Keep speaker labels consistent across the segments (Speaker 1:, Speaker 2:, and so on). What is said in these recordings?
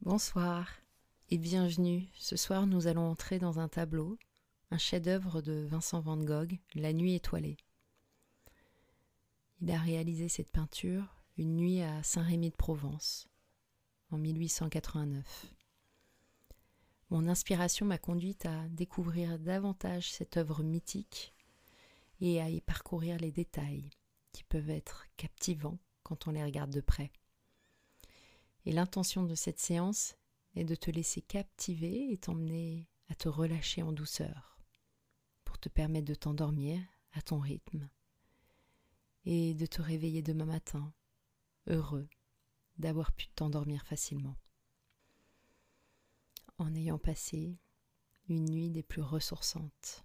Speaker 1: Bonsoir et bienvenue. Ce soir, nous allons entrer dans un tableau, un chef-d'œuvre de Vincent van Gogh, La Nuit étoilée. Il a réalisé cette peinture une nuit à Saint-Rémy-de-Provence, en 1889. Mon inspiration m'a conduite à découvrir davantage cette œuvre mythique et à y parcourir les détails qui peuvent être captivants quand on les regarde de près. Et l'intention de cette séance est de te laisser captiver et t'emmener à te relâcher en douceur pour te permettre de t'endormir à ton rythme et de te réveiller demain matin heureux d'avoir pu t'endormir facilement en ayant passé une nuit des plus ressourçantes.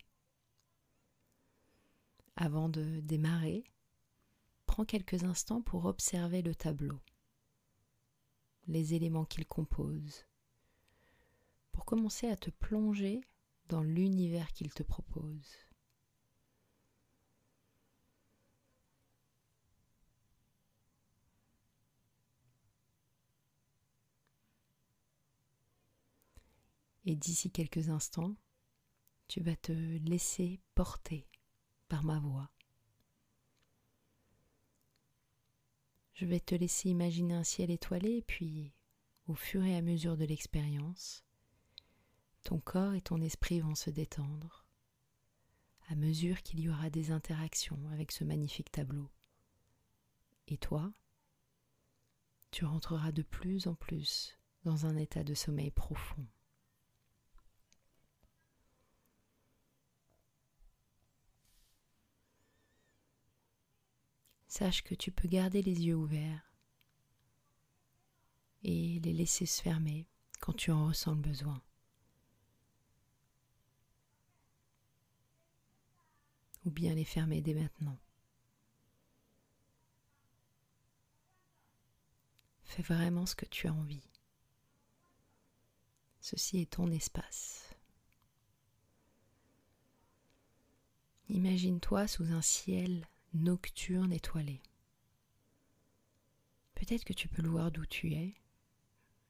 Speaker 1: Avant de démarrer, prends quelques instants pour observer le tableau, les éléments qu'il compose, pour commencer à te plonger dans l'univers qu'il te propose. Et d'ici quelques instants, tu vas te laisser porter par ma voix. Je vais te laisser imaginer un ciel étoilé et puis, au fur et à mesure de l'expérience, ton corps et ton esprit vont se détendre à mesure qu'il y aura des interactions avec ce magnifique tableau. Et toi, tu rentreras de plus en plus dans un état de sommeil profond. Sache que tu peux garder les yeux ouverts et les laisser se fermer quand tu en ressens le besoin. Ou bien les fermer dès maintenant. Fais vraiment ce que tu as envie. Ceci est ton espace. Imagine-toi sous un ciel nocturne étoilé. Peut-être que tu peux le voir d'où tu es,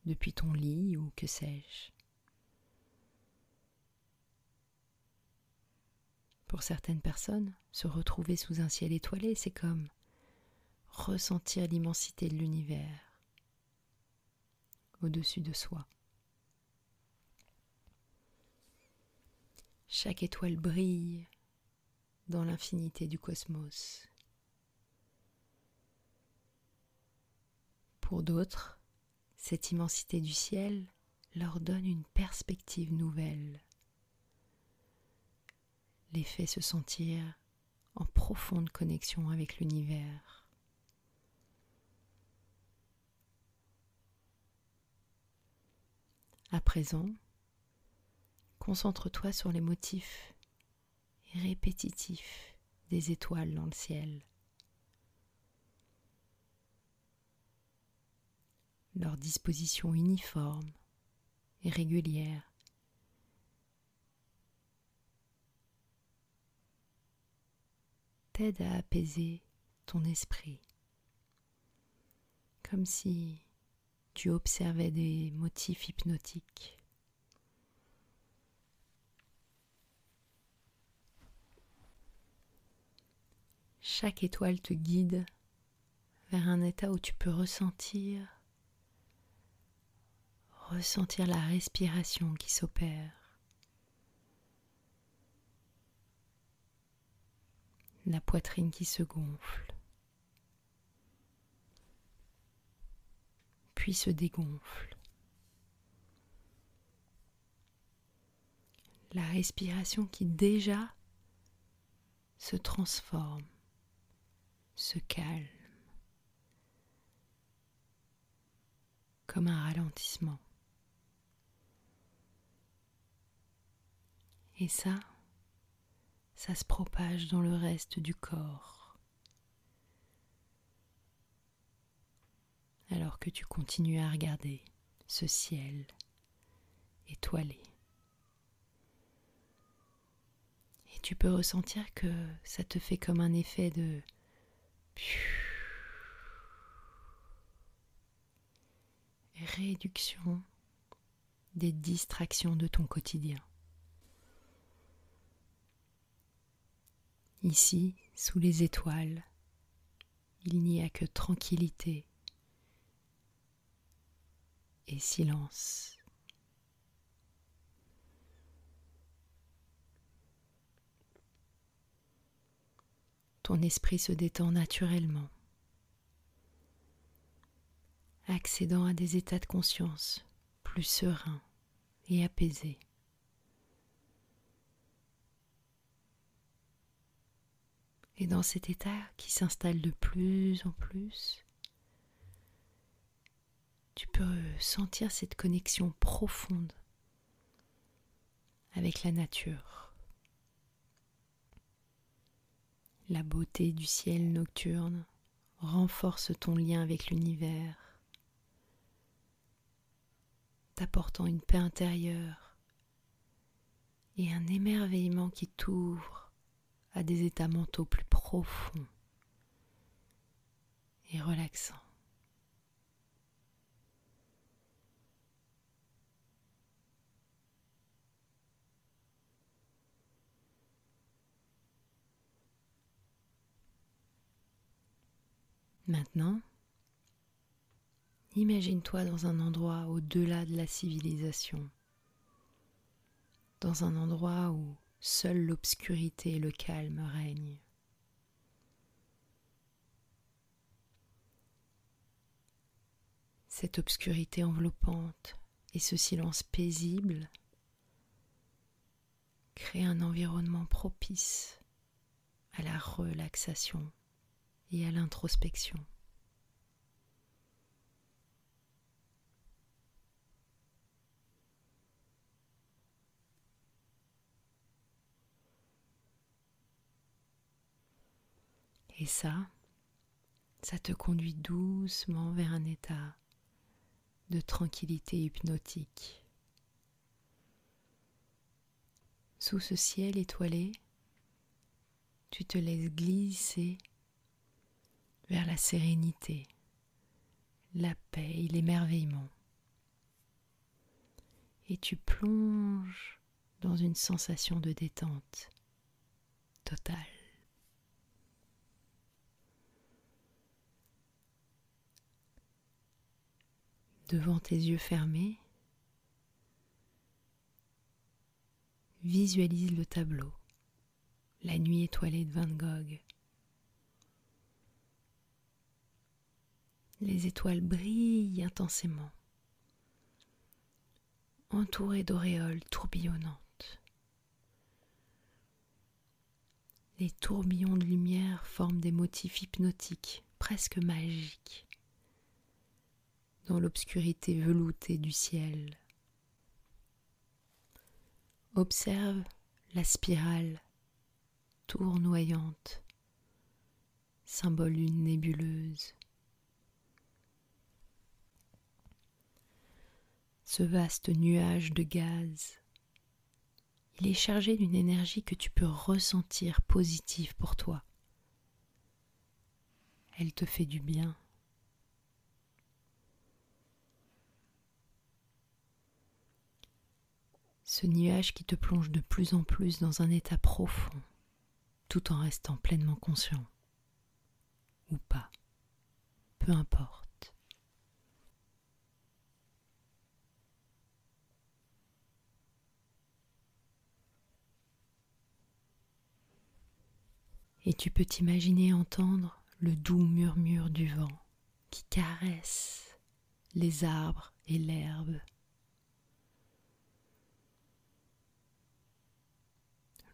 Speaker 1: depuis ton lit ou que sais-je. Pour certaines personnes, se retrouver sous un ciel étoilé, c'est comme ressentir l'immensité de l'univers au-dessus de soi. Chaque étoile brille dans l'infinité du cosmos. Pour d'autres, cette immensité du ciel leur donne une perspective nouvelle, les fait se sentir en profonde connexion avec l'univers. À présent, concentre-toi sur les motifs répétitifs des étoiles dans le ciel. Leur disposition uniforme et régulière t'aide à apaiser ton esprit, comme si tu observais des motifs hypnotiques. Chaque étoile te guide vers un état où tu peux ressentir la respiration qui s'opère, la poitrine qui se gonfle, puis se dégonfle. La respiration qui déjà se transforme, se calme, comme un ralentissement. Et ça se propage dans le reste du corps. Alors que tu continues à regarder ce ciel étoilé. Et tu peux ressentir que ça te fait comme un effet de réduction des distractions de ton quotidien. Ici, sous les étoiles, il n'y a que tranquillité et silence. Ton esprit se détend naturellement, accédant à des états de conscience plus sereins et apaisés. Et dans cet état qui s'installe de plus en plus, tu peux sentir cette connexion profonde avec la nature. La beauté du ciel nocturne renforce ton lien avec l'univers, t'apportant une paix intérieure et un émerveillement qui t'ouvre à des états mentaux plus profonds et relaxants. Maintenant, imagine-toi dans un endroit au-delà de la civilisation, dans un endroit où seule l'obscurité et le calme règnent. Cette obscurité enveloppante et ce silence paisible créent un environnement propice à la relaxation et à l'introspection. Et ça te conduit doucement vers un état de tranquillité hypnotique. Sous ce ciel étoilé, tu te laisses glisser vers la sérénité, la paix et l'émerveillement. Et tu plonges dans une sensation de détente totale. Devant tes yeux fermés, visualise le tableau, la nuit étoilée de Van Gogh. Les étoiles brillent intensément, entourées d'auréoles tourbillonnantes. Les tourbillons de lumière forment des motifs hypnotiques, presque magiques, dans l'obscurité veloutée du ciel. Observe la spirale tournoyante, symbole d'une nébuleuse. Ce vaste nuage de gaz, il est chargé d'une énergie que tu peux ressentir positive pour toi. Elle te fait du bien. Ce nuage qui te plonge de plus en plus dans un état profond, tout en restant pleinement conscient. Ou pas, peu importe. Et tu peux t'imaginer entendre le doux murmure du vent qui caresse les arbres et l'herbe.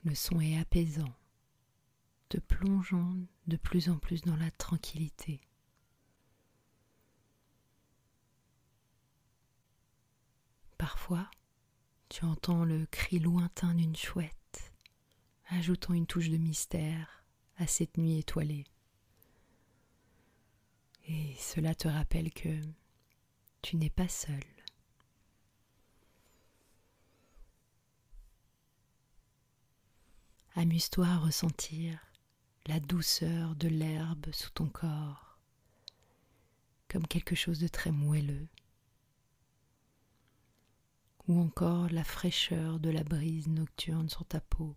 Speaker 1: Le son est apaisant, te plongeant de plus en plus dans la tranquillité. Parfois, tu entends le cri lointain d'une chouette, ajoutant une touche de mystère à cette nuit étoilée. Et cela te rappelle que tu n'es pas seul. Amuse-toi à ressentir la douceur de l'herbe sous ton corps, comme quelque chose de très moelleux, ou encore la fraîcheur de la brise nocturne sur ta peau.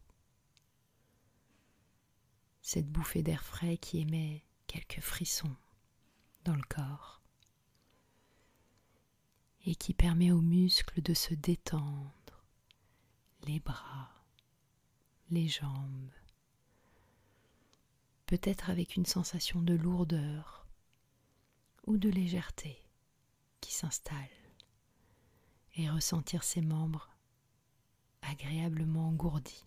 Speaker 1: Cette bouffée d'air frais qui émet quelques frissons dans le corps et qui permet aux muscles de se détendre, les bras, les jambes, peut-être avec une sensation de lourdeur ou de légèreté qui s'installe, et ressentir ses membres agréablement engourdis.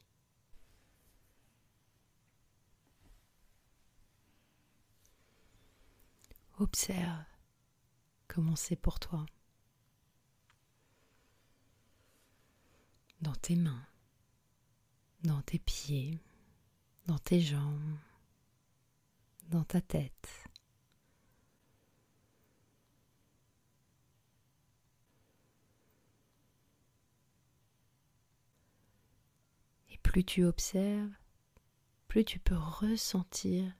Speaker 1: Observe comment c'est pour toi, dans tes mains, dans tes pieds, dans tes jambes, dans ta tête. Et plus tu observes, plus tu peux ressentir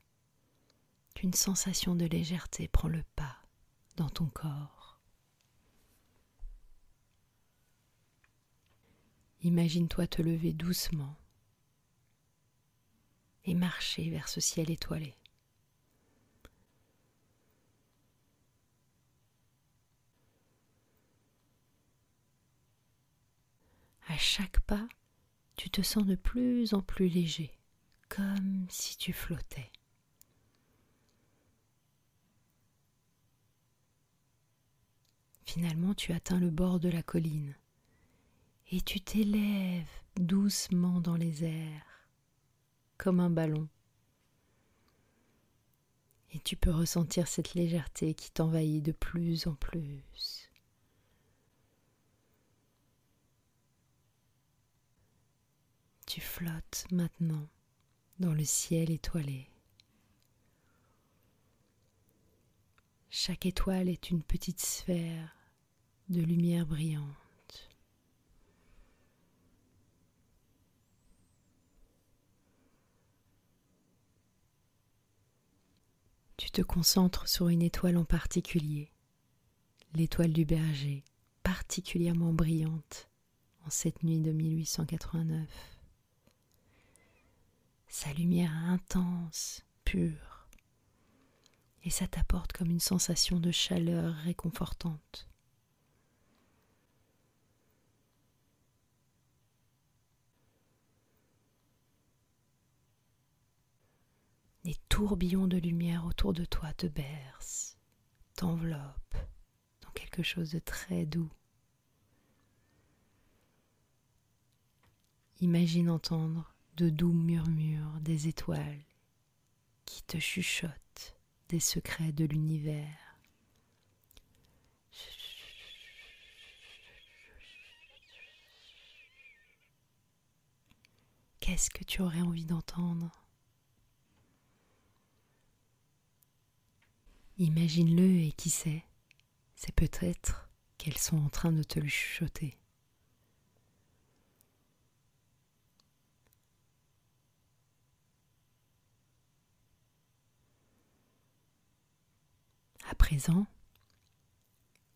Speaker 1: qu'une sensation de légèreté prend le pas dans ton corps. Imagine-toi te lever doucement et marcher vers ce ciel étoilé. À chaque pas, tu te sens de plus en plus léger, comme si tu flottais. Finalement, tu atteins le bord de la colline et tu t'élèves doucement dans les airs, comme un ballon. Et tu peux ressentir cette légèreté qui t'envahit de plus en plus. Tu flottes maintenant dans le ciel étoilé. Chaque étoile est une petite sphère de lumière brillante. Tu te concentres sur une étoile en particulier, l'étoile du berger, particulièrement brillante en cette nuit de 1889. Sa lumière intense, pure, et ça t'apporte comme une sensation de chaleur réconfortante. Des tourbillons de lumière autour de toi te bercent, t'enveloppent dans quelque chose de très doux. Imagine entendre de doux murmures des étoiles qui te chuchotent des secrets de l'univers. Qu'est-ce que tu aurais envie d'entendre ? Imagine-le et qui sait, c'est peut-être qu'elles sont en train de te le chuchoter. À présent,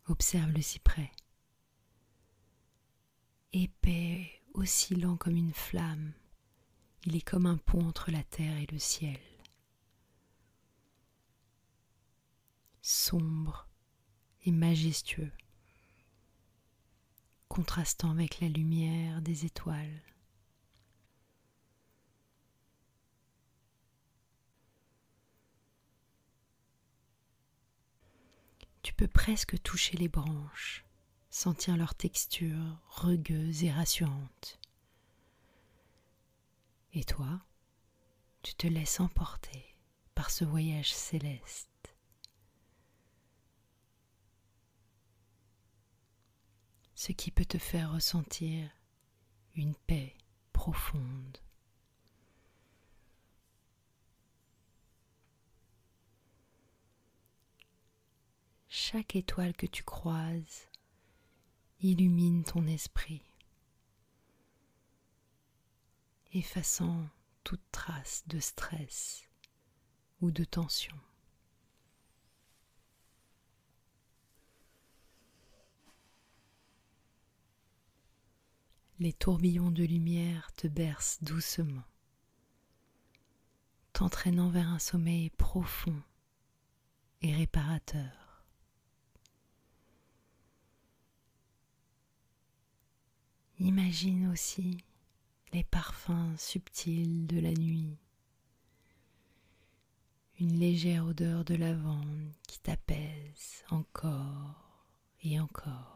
Speaker 1: observe le cyprès, épais, oscillant comme une flamme. Il est comme un pont entre la terre et le ciel. Sombre et majestueux, contrastant avec la lumière des étoiles. Tu peux presque toucher les branches, sentir leur texture rugueuse et rassurante. Et toi, tu te laisses emporter par ce voyage céleste. Ce qui peut te faire ressentir une paix profonde. Chaque étoile que tu croises illumine ton esprit, effaçant toute trace de stress ou de tension. Les tourbillons de lumière te bercent doucement, t'entraînant vers un sommeil profond et réparateur. Imagine aussi les parfums subtils de la nuit, une légère odeur de lavande qui t'apaise encore et encore.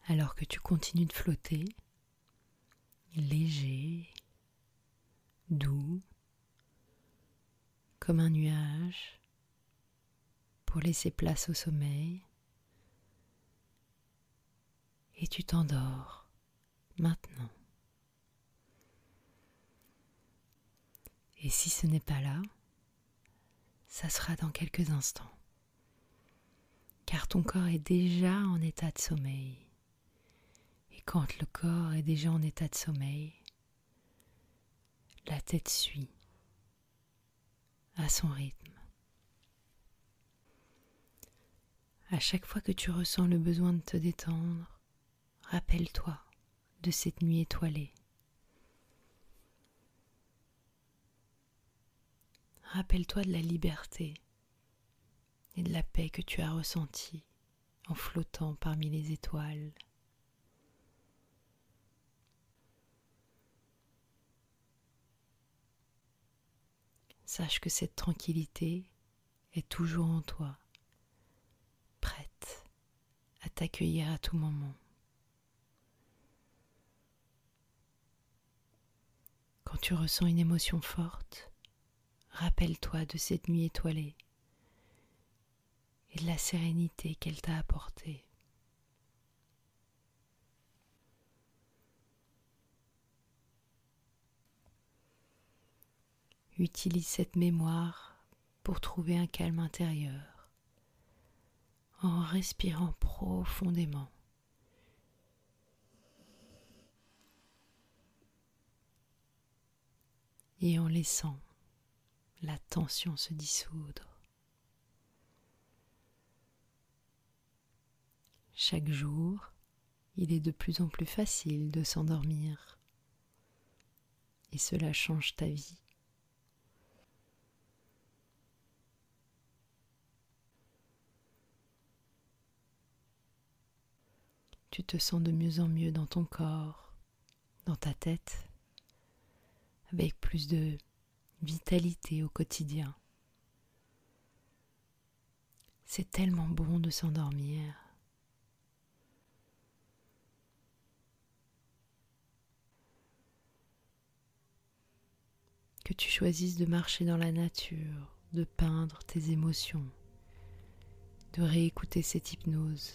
Speaker 1: Alors que tu continues de flotter, léger, doux, comme un nuage, pour laisser place au sommeil, et tu t'endors maintenant. Et si ce n'est pas là, ça sera dans quelques instants, car ton corps est déjà en état de sommeil. Et quand le corps est déjà en état de sommeil, la tête suit à son rythme. À chaque fois que tu ressens le besoin de te détendre, rappelle-toi de cette nuit étoilée. Rappelle-toi de la liberté et de la paix que tu as ressentie en flottant parmi les étoiles. Sache que cette tranquillité est toujours en toi, prête à t'accueillir à tout moment. Quand tu ressens une émotion forte, rappelle-toi de cette nuit étoilée et de la sérénité qu'elle t'a apportée. Utilise cette mémoire pour trouver un calme intérieur en respirant profondément. Et en laissant la tension se dissoudre. Chaque jour, il est de plus en plus facile de s'endormir et cela change ta vie. Tu te sens de mieux en mieux dans ton corps, dans ta tête, avec plus de vitalité au quotidien. C'est tellement bon de s'endormir. Que tu choisisses de marcher dans la nature, de peindre tes émotions, de réécouter cette hypnose.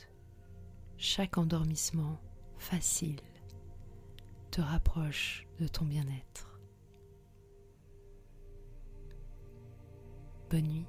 Speaker 1: Chaque endormissement facile te rapproche de ton bien-être. Bonne nuit.